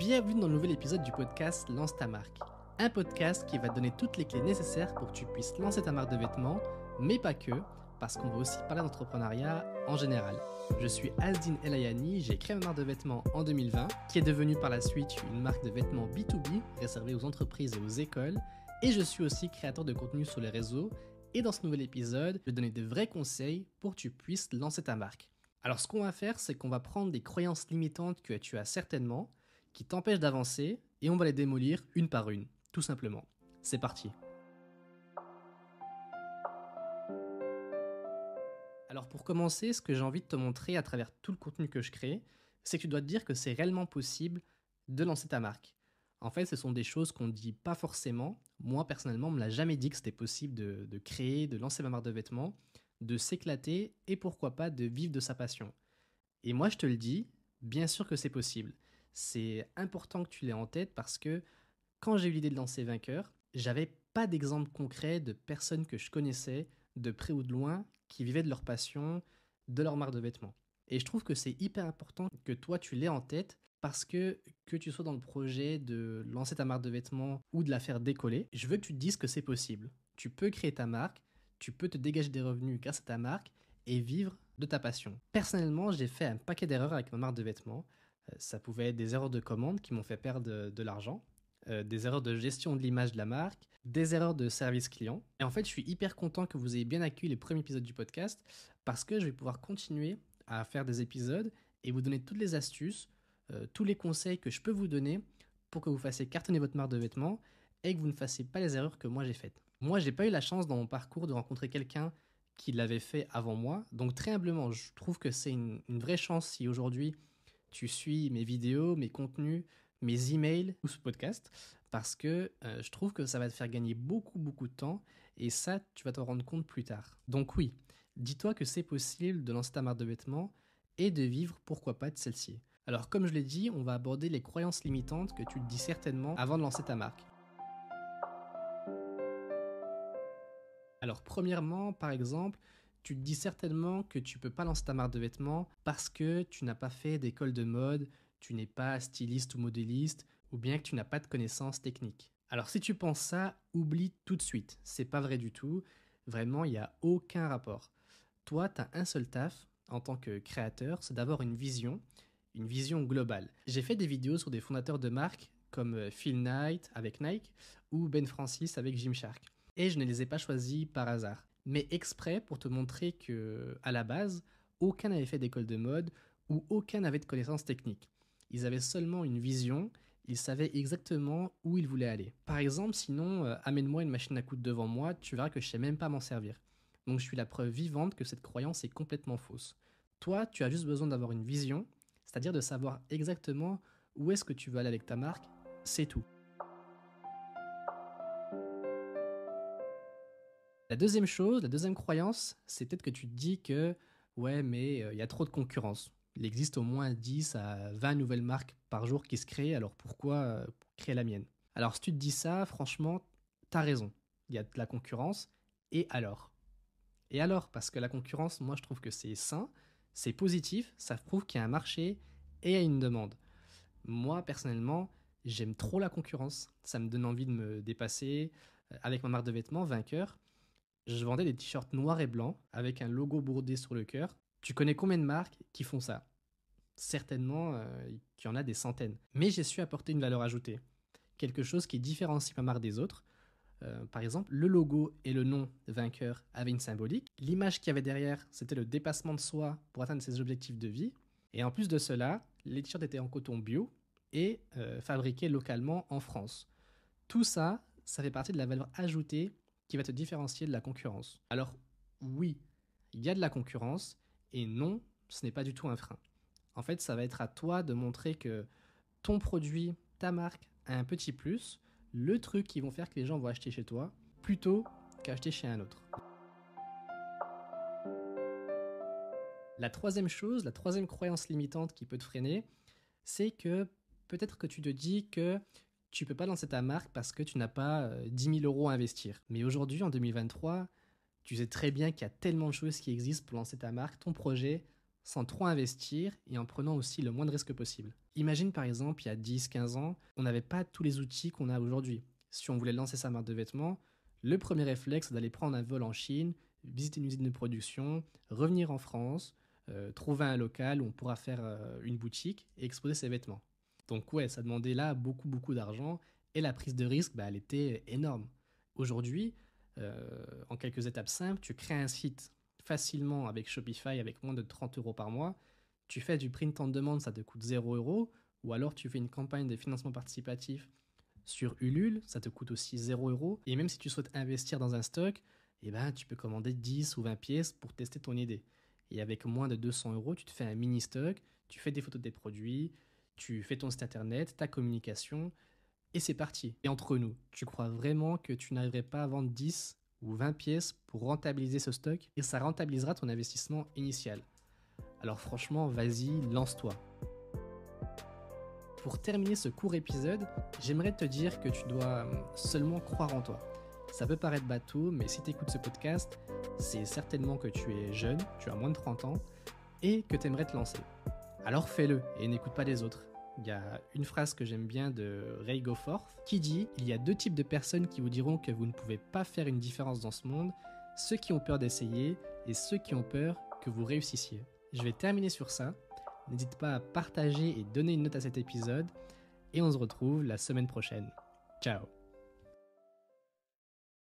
Bienvenue dans le nouvel épisode du podcast Lance ta marque. Un podcast qui va te donner toutes les clés nécessaires pour que tu puisses lancer ta marque de vêtements, mais pas que, parce qu'on va aussi parler d'entrepreneuriat en général. Je suis Asdine El Ayani, j'ai créé ma marque de vêtements en 2020, qui est devenue par la suite une marque de vêtements B2B, réservée aux entreprises et aux écoles, et je suis aussi créateur de contenu sur les réseaux, et dans ce nouvel épisode, je vais te donner de vrais conseils pour que tu puisses lancer ta marque. Alors ce qu'on va faire, c'est qu'on va prendre des croyances limitantes que tu as certainement, qui t'empêchent d'avancer, et on va les démolir une par une, tout simplement. C'est parti. Alors pour commencer, ce que j'ai envie de te montrer à travers tout le contenu que je crée, c'est que tu dois te dire que c'est réellement possible de lancer ta marque. En fait, ce sont des choses qu'on ne dit pas forcément. Moi, personnellement, on ne me l'a jamais dit que c'était possible de créer, de lancer ma marque de vêtements, de s'éclater et pourquoi pas de vivre de sa passion. Et moi, je te le dis, bien sûr que c'est possible. C'est important que tu l'aies en tête parce que quand j'ai eu l'idée de lancer Vainqueur, j'avais pas d'exemple concret de personnes que je connaissais de près ou de loin qui vivaient de leur passion, de leur marque de vêtements. Et je trouve que c'est hyper important que toi tu l'aies en tête parce que tu sois dans le projet de lancer ta marque de vêtements ou de la faire décoller, je veux que tu te dises que c'est possible. Tu peux créer ta marque, tu peux te dégager des revenus grâce à ta marque et vivre de ta passion. Personnellement, j'ai fait un paquet d'erreurs avec ma marque de vêtements. Ça pouvait être des erreurs de commande qui m'ont fait perdre de l'argent, des erreurs de gestion de l'image de la marque, des erreurs de service client. Et en fait, je suis hyper content que vous ayez bien accueilli les premiers épisodes du podcast parce que je vais pouvoir continuer à faire des épisodes et vous donner toutes les astuces, tous les conseils que je peux vous donner pour que vous fassiez cartonner votre marque de vêtements et que vous ne fassiez pas les erreurs que moi j'ai faites. Moi, j'ai pas eu la chance dans mon parcours de rencontrer quelqu'un qui l'avait fait avant moi. Donc très humblement, je trouve que c'est une vraie chance si aujourd'hui tu suis mes vidéos, mes contenus, mes emails ou ce podcast parce que je trouve que ça va te faire gagner beaucoup de temps et ça, tu vas t'en rendre compte plus tard. Donc oui, dis-toi que c'est possible de lancer ta marque de vêtements et de vivre, pourquoi pas, de celle-ci. Alors comme je l'ai dit, on va aborder les croyances limitantes que tu te dis certainement avant de lancer ta marque. Alors premièrement, par exemple, tu te dis certainement que tu peux pas lancer ta marque de vêtements parce que tu n'as pas fait d'école de mode, tu n'es pas styliste ou modéliste, ou bien que tu n'as pas de connaissances techniques. Alors si tu penses ça, oublie tout de suite. C'est pas vrai du tout. Vraiment, il n'y a aucun rapport. Toi, tu as un seul taf en tant que créateur, c'est d'avoir une vision globale. J'ai fait des vidéos sur des fondateurs de marques comme Phil Knight avec Nike ou Ben Francis avec Gymshark. Et je ne les ai pas choisis par hasard, mais exprès pour te montrer que, à la base, aucun n'avait fait d'école de mode ou aucun n'avait de connaissances techniques. Ils avaient seulement une vision, ils savaient exactement où ils voulaient aller. Par exemple, sinon, amène-moi une machine à coudre devant moi, tu verras que je sais même pas m'en servir. Donc je suis la preuve vivante que cette croyance est complètement fausse. Toi, tu as juste besoin d'avoir une vision, c'est-à-dire de savoir exactement où est-ce que tu veux aller avec ta marque, c'est tout. La deuxième chose, la deuxième croyance, c'est peut-être que tu te dis que ouais, mais il y a trop de concurrence. Il existe au moins 10 à 20 nouvelles marques par jour qui se créent, alors pourquoi créer la mienne? Alors si tu te dis ça, franchement, t'as raison. Il y a de la concurrence, et alors? Et alors? Parce que la concurrence, moi je trouve que c'est sain, c'est positif, ça prouve qu'il y a un marché et il y a une demande. Moi personnellement, j'aime trop la concurrence, ça me donne envie de me dépasser. Avec ma marque de vêtements, Vainqueur, je vendais des t-shirts noirs et blancs avec un logo brodé sur le cœur. Tu connais combien de marques qui font ça? Certainement qu'il y en a des centaines. Mais j'ai su apporter une valeur ajoutée. Quelque chose qui différencie ma marque des autres. Par exemple, le logo et le nom Vainqueur avaient une symbolique. L'image qu'il y avait derrière, c'était le dépassement de soi pour atteindre ses objectifs de vie. Et en plus de cela, les t-shirts étaient en coton bio et fabriqués localement en France. Tout ça, ça fait partie de la valeur ajoutée qui va te différencier de la concurrence. Alors oui, il y a de la concurrence et non, ce n'est pas du tout un frein. En fait, ça va être à toi de montrer que ton produit, ta marque a un petit plus, le truc qui vont faire que les gens vont acheter chez toi plutôt qu'acheter chez un autre. La troisième chose, la troisième croyance limitante qui peut te freiner, c'est que peut-être que tu te dis que tu peux pas lancer ta marque parce que tu n'as pas 10 000 euros à investir. Mais aujourd'hui, en 2023, tu sais très bien qu'il y a tellement de choses qui existent pour lancer ta marque, ton projet, sans trop investir et en prenant aussi le moins de risques possible. Imagine par exemple, il y a 10-15 ans, on n'avait pas tous les outils qu'on a aujourd'hui. Si on voulait lancer sa marque de vêtements, le premier réflexe, c'est d'aller prendre un vol en Chine, visiter une usine de production, revenir en France, trouver un local où on pourra faire une boutique et exposer ses vêtements. Donc ouais, ça demandait là beaucoup beaucoup d'argent et la prise de risque, elle était énorme. Aujourd'hui, en quelques étapes simples, tu crées un site facilement avec Shopify avec moins de 30 euros par mois. Tu fais du print on demand, ça te coûte 0 euros. Ou alors tu fais une campagne de financement participatif sur Ulule, ça te coûte aussi 0 euros. Et même si tu souhaites investir dans un stock, tu peux commander 10 ou 20 pièces pour tester ton idée. Et avec moins de 200 euros, tu te fais un mini stock, tu fais des photos de tes produits, tu fais ton site internet, ta communication, et c'est parti. Et entre nous, tu crois vraiment que tu n'arriverais pas à vendre 10 ou 20 pièces pour rentabiliser ce stock et ça rentabilisera ton investissement initial. Alors franchement, vas-y, lance-toi. Pour terminer ce court épisode, j'aimerais te dire que tu dois seulement croire en toi. Ça peut paraître bateau, mais si tu écoutes ce podcast, c'est certainement que tu es jeune, tu as moins de 30 ans, et que tu aimerais te lancer. Alors fais-le et n'écoute pas les autres. Il y a une phrase que j'aime bien de Ray Goforth qui dit « Il y a deux types de personnes qui vous diront que vous ne pouvez pas faire une différence dans ce monde, ceux qui ont peur d'essayer et ceux qui ont peur que vous réussissiez. » Je vais terminer sur ça. N'hésite pas à partager et donner une note à cet épisode et on se retrouve la semaine prochaine. Ciao.